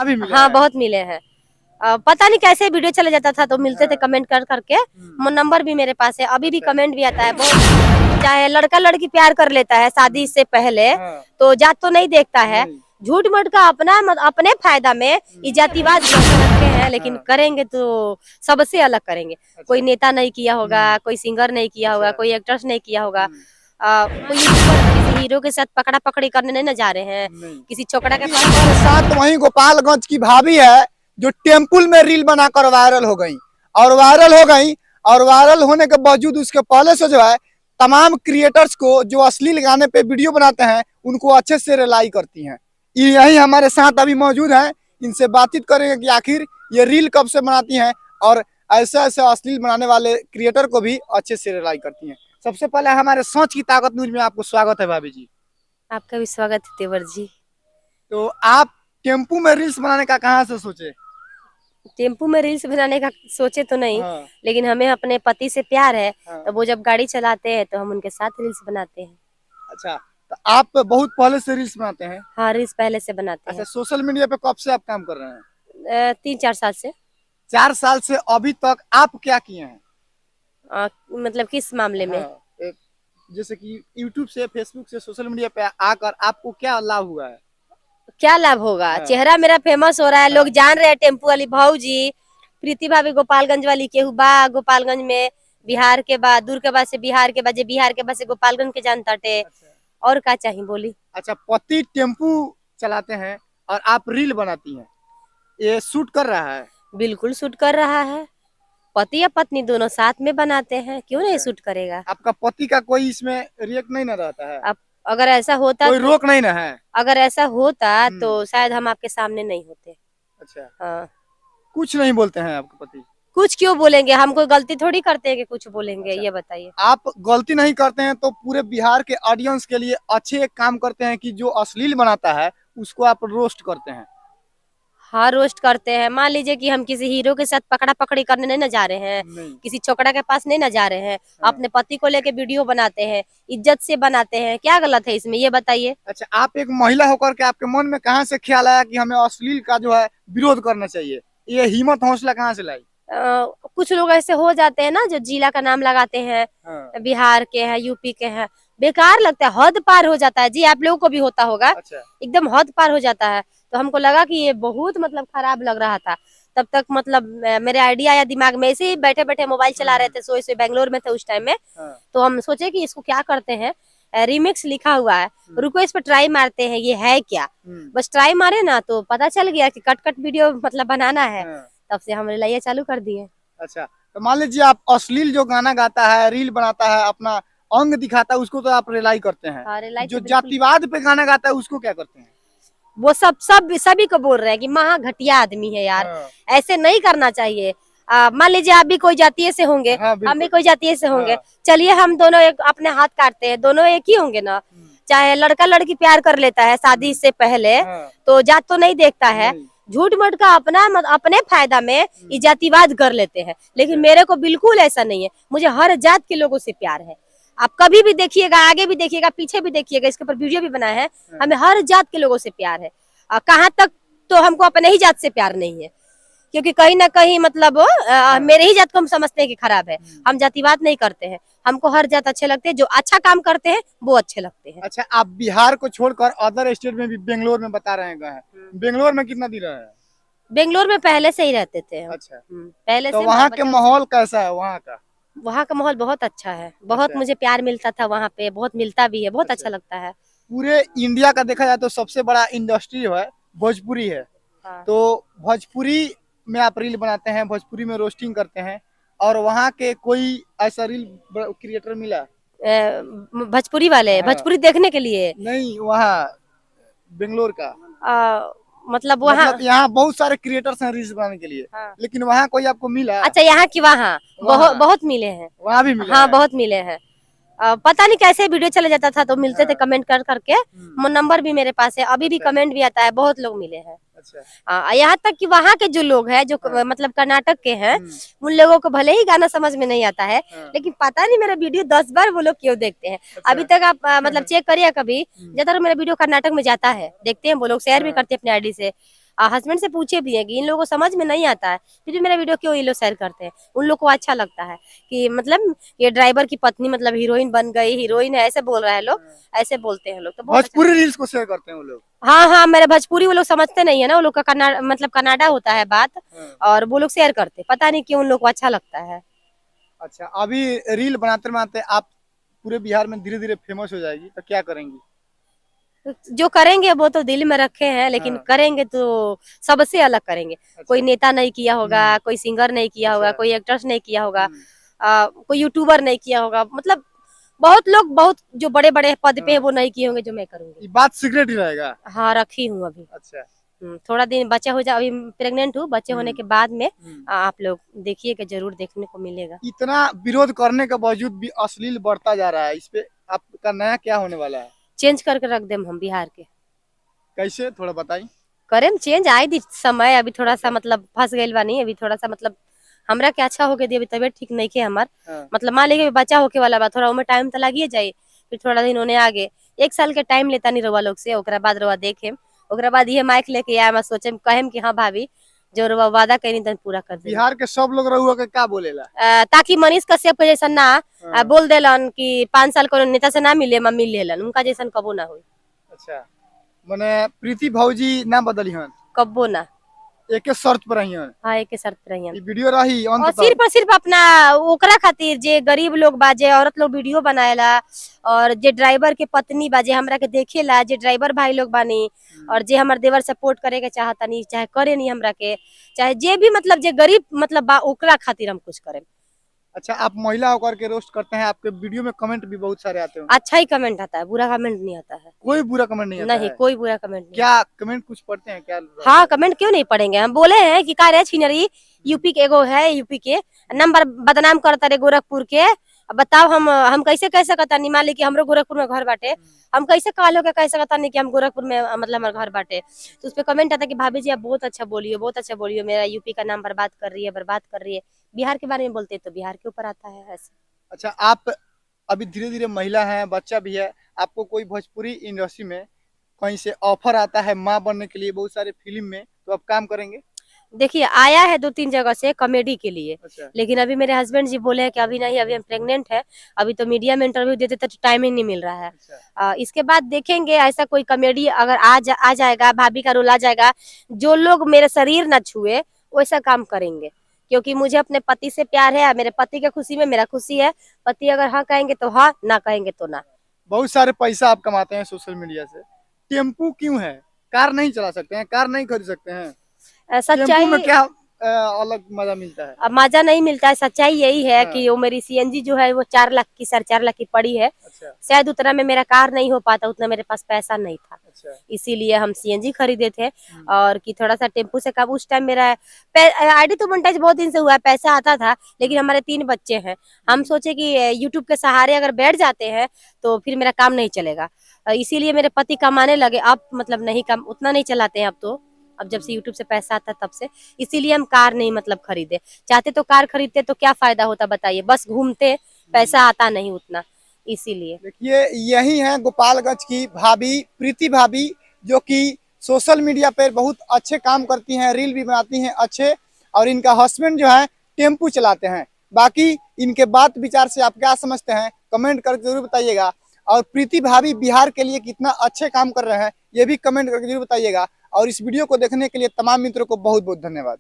अभी मिले हाँ हैं? बहुत मिले हैं। पता नहीं कैसे वीडियो चले जाता था तो मिलते थे कमेंट कर करके। नंबर भी मेरे पास है, अभी भी कमेंट भी आता है बहुत। चाहे लड़का लड़की प्यार कर लेता है शादी से पहले तो जात तो नहीं देखता है। झूठ मूठ का अपने फायदा में ये जातिवाद रखे हैं, लेकिन करेंगे तो सबसे अलग करेंगे। कोई नेता नहीं किया होगा, कोई सिंगर नहीं किया होगा, कोई एक्ट्रेस नहीं किया होगा। कोई किसी हीरो के साथ पकड़ा पकड़ी करने नहीं ना जा रहे हैं, किसी छोकरा के पास। हमारे साथ वहीं गोपालगंज की भाभी है जो टेम्पुल में रील बनाकर वायरल हो गई और वायरल होने के बावजूद उसके पहले से जो है तमाम क्रिएटर्स को जो अश्लील गाने पे वीडियो बनाते हैं उनको अच्छे से रिलाई करती हैं। ये यही हमारे साथ अभी मौजूद है, इनसे बातचीत करेंगे कि आखिर ये रील कब से बनाती हैं और ऐसे ऐसे अश्लील बनाने वाले क्रिएटर को भी अच्छे से रिलाई करती हैं। सबसे पहले हमारे सोच की ताकत न्यूज में आपको स्वागत है भाभी जी। आपका भी स्वागत है तेवर जी। तो आप टेम्पू में रील्स बनाने का कहाँ से सोचे? टेम्पू में रील्स बनाने का सोचे तो नहीं, लेकिन हमें अपने पति से प्यार है। तो वो जब गाड़ी चलाते हैं तो हम उनके साथ रील्स बनाते हैं। अच्छा, तो आप बहुत पहले से रील्स बनाते हैं? हाँ, रील्स पहले से बनाते हैं। अच्छा, सोशल मीडिया पे कब से आप काम कर रहे हैं? 3-4 साल से। 4 साल से अभी तक आप क्या किए हैं? मतलब किस मामले में? जैसे कि यूट्यूब से, फेसबुक से, सोशल मीडिया पे आकर आपको क्या लाभ हुआ है? क्या लाभ होगा? चेहरा मेरा फेमस हो रहा है, लोग जान रहे हैं। टेम्पू वाली भाऊजी प्रीति भाभी गोपालगंज वाली केहू बा गोपालगंज में, बिहार के बाद, दूर के बाद से बिहार के बाद, बिहार के बाद से गोपालगंज के जानता टे। और क्या चाहिए बोली? अच्छा, पति टेम्पू चलाते हैं और आप रील बनाती हैं, ये शूट कर रहा है? बिल्कुल शूट कर रहा है। पति या पत्नी दोनों साथ में बनाते हैं, क्यों नहीं शूट करेगा? आपका पति का कोई इसमें रिएक्ट नहीं ना रहता है? अब अगर ऐसा होता कोई रोक नहीं ना है? अगर ऐसा होता तो शायद हम आपके सामने नहीं होते। अच्छा, हाँ। कुछ नहीं बोलते हैं आपके पति? कुछ क्यों बोलेंगे? हम कोई गलती थोड़ी करते हैं कि कुछ बोलेंगे। अच्छा। ये बताइए। आप गलती नहीं करते हैं तो पूरे बिहार के ऑडियंस के लिए अच्छे एक काम करते हैं कि जो अश्लील बनाता है उसको आप रोस्ट करते हैं। हाँ, रोस्ट करते हैं। मान लीजिए कि हम किसी हीरो के साथ पकड़ा पकड़ी करने नहीं ना जा रहे हैं, किसी छोकरा के पास नहीं ना जा रहे हैं। अपने पति को लेके वीडियो बनाते हैं, इज्जत से बनाते हैं। क्या गलत है इसमें, ये बताइए। अच्छा, आप एक महिला होकर के आपके मन में कहाँ से ख्याल आया कि हमें अश्लील का जो है विरोध करना चाहिए? ये हिम्मत हौसला कहाँ से लाई? कुछ लोग ऐसे हो जाते हैं ना जो जिला का नाम लगाते हैं। बिहार के हैं, यूपी के हैं, बेकार लगता है, हद पार हो जाता है जी। आप लोगों को भी होता होगा। अच्छा। एकदम हद पार हो जाता है। तो हमको लगा कि ये बहुत मतलब खराब लग रहा था। तब तक मतलब मेरे आइडिया आया दिमाग में, ऐसे ही बैठे बैठे मोबाइल चला रहे थे, सोए सोए बेंगलोर में थे उस टाइम में। तो हम सोचे कि इसको क्या करते हैं, रिमिक्स लिखा हुआ है, रुको इस पर ट्राई मारते हैं, ये है क्या। बस ट्राई मारे ना तो पता चल गया कि कट कट वीडियो मतलब बनाना है। तब से हम रिलाइया चालू कर दिए। अच्छा, तो मान लीजिए आप अश्लील जो गाना गाता है, रील बनाता है, अपना अंग दिखाता है, उसको तो आप रिलाई करते हैं। हाँ, रिलाई जो तो जातिवाद पे गाना गाता है उसको क्या करते हैं? वो सभी को बोल रहे हैं कि महा घटिया आदमी है यार। ऐसे नहीं करना चाहिए। मान लीजिए आप भी कोई जातीय से होंगे, हम भी कोई जातीय से होंगे। चलिए हम दोनों एक अपने हाथ काटते हैं, दोनों एक ही होंगे ना। चाहे लड़का लड़की प्यार कर लेता है शादी से पहले तो जात तो नहीं देखता है। झूठ मूठ का अपने फायदा में ये जातिवाद कर लेते हैं, लेकिन मेरे को बिल्कुल ऐसा नहीं है। मुझे हर जात के लोगों से प्यार है। आप कभी भी देखिएगा, आगे भी देखिएगा, पीछे भी देखिएगा, इसके ऊपर वीडियो भी बनाए हैं। हमें हर जात के लोगों से प्यार है। कहाँ तक तो हमको अपने ही जात से प्यार नहीं है, क्योंकि कहीं ना कहीं मतलब मेरे ही जात को हम समझते हैं कि खराब है। हम जातिवाद नहीं करते हैं, हमको हर जात अच्छे लगते हैं। जो अच्छा काम करते हैं वो अच्छे लगते हैं। अच्छा, आप बिहार को छोड़कर अदर स्टेट में भी बेंगलोर में बता रहे हैं, बेंगलोर में कितना दिन रहे हैं? बेंगलोर में पहले से ही रहते थे। अच्छा, पहले तो से। वहाँ के माहौल कैसा है? वहाँ का माहौल बहुत अच्छा है। बहुत मुझे प्यार मिलता था वहाँ पे, बहुत मिलता भी है, बहुत अच्छा लगता है। पूरे इंडिया का देखा जाए तो सबसे बड़ा इंडस्ट्री है भोजपुरी है। तो भोजपुरी में आप रील बनाते हैं, भोजपुरी में रोस्टिंग करते हैं, और वहाँ के कोई ऐसा रील क्रिएटर मिला भोजपुरी वाले भोजपुरी देखने के लिए? नहीं, वहाँ बेंगलोर का मतलब वहाँ मतलब यहाँ बहुत सारे क्रिएटर्स हैं रील्स बनाने के लिए। लेकिन वहाँ कोई आपको मिला? अच्छा, यहाँ की वहाँ बहुत मिले हैं। वहाँ भी मिले? हाँ, बहुत मिले हैं। पता नहीं कैसे वीडियो चले जाता था तो मिलते थे कमेंट कर करके। नंबर भी मेरे पास है, अभी भी कमेंट भी आता है, बहुत लोग मिले हैं। यहाँ तक कि वहाँ के जो लोग हैं, जो मतलब कर्नाटक के हैं, उन लोगों को भले ही गाना समझ में नहीं आता है, लेकिन पता नहीं मेरा वीडियो 10 बार वो लोग क्यों देखते हैं। अभी तक आप मतलब चेक करिए, कभी ज्यादातर मेरा वीडियो कर्नाटक में जाता है, देखते हैं वो लोग, शेयर भी करते हैं अपने आईडी से। हस्बैंड से पूछे भी है कि इन लोगों को समझ में नहीं आता है, फिर भी मेरा वीडियो क्यों ये लोग शेयर करते हैं। उन लोग को अच्छा लगता है कि मतलब ये ड्राइवर की पत्नी मतलब हीरोइन बन गई, हीरोइन है, ऐसे बोल रहे हैं लोग, ऐसे बोलते हैं लोग, तो बहुत अच्छा। भोजपुरी रील्स को शेयर करते हैं वो लोग। हाँ हाँ, मेरे भोजपुरी वो लोग समझते नहीं है ना, वो लोग का मतलब कनाडा होता है बात, और वो लोग शेयर करते, पता नहीं क्यों उन लोग को अच्छा लगता है। अच्छा, अभी रील बनाते बनाते आप पूरे बिहार में धीरे धीरे फेमस हो जाएगी, तो क्या करेंगी? जो करेंगे वो तो दिल में रखे हैं, लेकिन हाँ। करेंगे तो सबसे अलग करेंगे। अच्छा। कोई नेता नहीं किया होगा, कोई सिंगर नहीं किया होगा, अच्छा। कोई एक्ट्रेस नहीं किया होगा, कोई यूट्यूबर नहीं किया होगा, मतलब बहुत लोग बहुत जो बड़े बड़े पद पे है वो नहीं किए होंगे जो मैं करूंगी। ये बात सीक्रेट ही रहेगा। हाँ, रखी हूँ अभी। अच्छा। थोड़ा दिन बच्चा हो जाए, अभी प्रेग्नेंट हूँ, बच्चे होने के बाद में हम्म। आप लोग देखिए कि जरूर देखने को मिलेगा। इतना विरोध करने के बावजूद भी अश्लील बढ़ता जा रहा है, इस पे आपका नया क्या होने वाला है? चेंज करके रख देम हम बिहार के। कैसे, थोड़ा बताइए। करेम चेंज, आई दी समय, अभी थोड़ा सा मतलब फंस गइल बानी, अभी थोड़ा सा मतलब हमरा के अच्छा होके दी, अभी तबियत ठीक नहीं के हमार। हाँ। मतलब मान लीजिए बच्चा होके वाला बा, थोड़ा उमें टाइम तो लगिए जाए, फिर थोड़ा दिन होने आगे 1 साल के टाइम लेता नहीं रवा लोग से, ओकरा बाद रवा देखेम, ओकरा बाद ये माइक लेके आया मैं सोचे कहेम कि हाँ भाभी जो रवा वादा करी तन पूरा कर दे। बिहार के सब लोग रहुआ के क्या बोलेला? ताकि मनीष कश्यप के जैसा ना हाँ। बोल देलन कि 5 साल को नेता से ना मिले मम्मी लेलन, उनका जैसा कबो ना हुई। अच्छा, मने प्रीति भौजी ना बदली हन, कबो ना। एक शर्त पर रही हन। हाँ, एक शर्त रही। ये वीडियो रही और अंत सिर्फ और सिर्फ अपना ओकरा खातिर जे गरीब लोग बा, जे औरत लोग वीडियो बनाएला, और जे ड्राइवर के पत्नी बा जे हमरा के देखेला, जे ड्राइवर भाई लोग बानी, और जे हमर देवर सपोर्ट करे के चाहता नहीं, चाहे करे नहीं हमरा के, चाहे जे भी मतलब जे गरीब मतलब बा ओकरा खातिर हम कुछ करें। अच्छा, आप महिला होकर के रोस्ट करते हैं, आपके वीडियो में कमेंट भी बहुत सारे आते हैं। अच्छा ही कमेंट आता है, बुरा कमेंट नहीं आता है। कोई बुरा कमेंट नहीं आता नहीं, है? कोई बुरा कमेंट नहीं। क्या कमेंट कुछ पढ़ते हैं क्या? हाँ, कमेंट क्यों नहीं पढ़ेंगे, हम बोले हैं कि का रे छिनरी, यूपी के एगो है, यूपी के नंबर बदनाम करता रे गोरखपुर के। अब बताओ हम कैसे कह सकता नहीं, मान ली कि हमरो गोरखपुर में घर बाटे, हम कैसे कालो के कह सकता नहीं कि हम गोरखपुर में मतलब हमारा घर बाटे। तो उस पे कमेंट आता कि भाभी जी आप बहुत अच्छा बोलियो, बहुत अच्छा बोलियो, मेरा यूपी का नाम बर्बाद कर रही है, बर्बाद कर रही है। बिहार के बारे में बोलते तो बिहार के ऊपर आता है ऐसे। अच्छा, आप अभी धीरे धीरे महिला हैं, बच्चा भी है, आपको कोई भोजपुरी इंडस्ट्री में कहीं से ऑफर आता है माँ बनने के लिए, बहुत सारे फिल्म में, तो आप काम करेंगे? देखिए आया है 2-3 जगह से कॉमेडी के लिए। अच्छा। लेकिन अभी मेरे हस्बैंड जी बोले हैं कि अभी नहीं, अभी हम प्रेग्नेंट है, अभी तो मीडिया में इंटरव्यू देते तो टाइम ही नहीं मिल रहा है। अच्छा। इसके बाद देखेंगे ऐसा कोई कॉमेडी अगर आ जाएगा, भाभी का रोल आ जाएगा, जो लोग मेरे शरीर न छुए वैसा काम करेंगे, क्योंकि मुझे अपने पति से प्यार है, मेरे पति के खुशी में मेरा खुशी है। पति अगर हाँ कहेंगे तो हाँ, ना कहेंगे तो ना। बहुत सारे पैसा आप कमाते हैं सोशल मीडिया से, टेम्पू क्यों है? कार नहीं चला सकते हैं? कार नहीं खरीद सकते हैं? टेम्पू सच्चाई में क्या अलग मजा मिलता है? अब मजा नहीं मिलता है, सच्चाई यही है हाँ। कि वो मेरी सीएनजी जो है वो 4 लाख की 4.5 लाख की पड़ी है। अच्छा। शायद उतना में मेरा कार नहीं हो पाता, उतना मेरे पास पैसा नहीं था। अच्छा। इसीलिए हम सीएनजी खरीदे थे, और कि थोड़ा सा टेम्पू से कम। उस टाइम मेरा आईडी तो मोनेटाइज बहुत दिन से हुआ है, पैसा आता था, लेकिन हमारे 3 बच्चे हैं। हम सोचे कि यूट्यूब के सहारे अगर बैठ जाते हैं तो फिर मेरा काम नहीं चलेगा। इसीलिए मेरे पति कमाने लगे, अब मतलब नहीं काम उतना नहीं चलाते हैं अब तो, अब जब से यूट्यूब से पैसा आता है तब से। इसीलिए हम कार नहीं मतलब खरीदे, चाहते तो कार खरीदते तो क्या फायदा होता बताइए, बस घूमते, पैसा आता नहीं उतना, इसीलिए। देखिए, यही है गोपालगंज की भाभी, प्रीति भाभी, जो कि सोशल मीडिया पर बहुत अच्छे काम करती हैं, रील भी बनाती हैं अच्छे, और इनका हस्बैंड जो है टेम्पू चलाते हैं। बाकी इनके बात विचार से आप क्या समझते हैं कमेंट करके जरूर बताइएगा, और प्रीति भाभी बिहार के लिए कितना अच्छे काम कर रहे हैं ये भी कमेंट करके जरूर बताइएगा। और इस वीडियो को देखने के लिए तमाम मित्रों को बहुत बहुत धन्यवाद।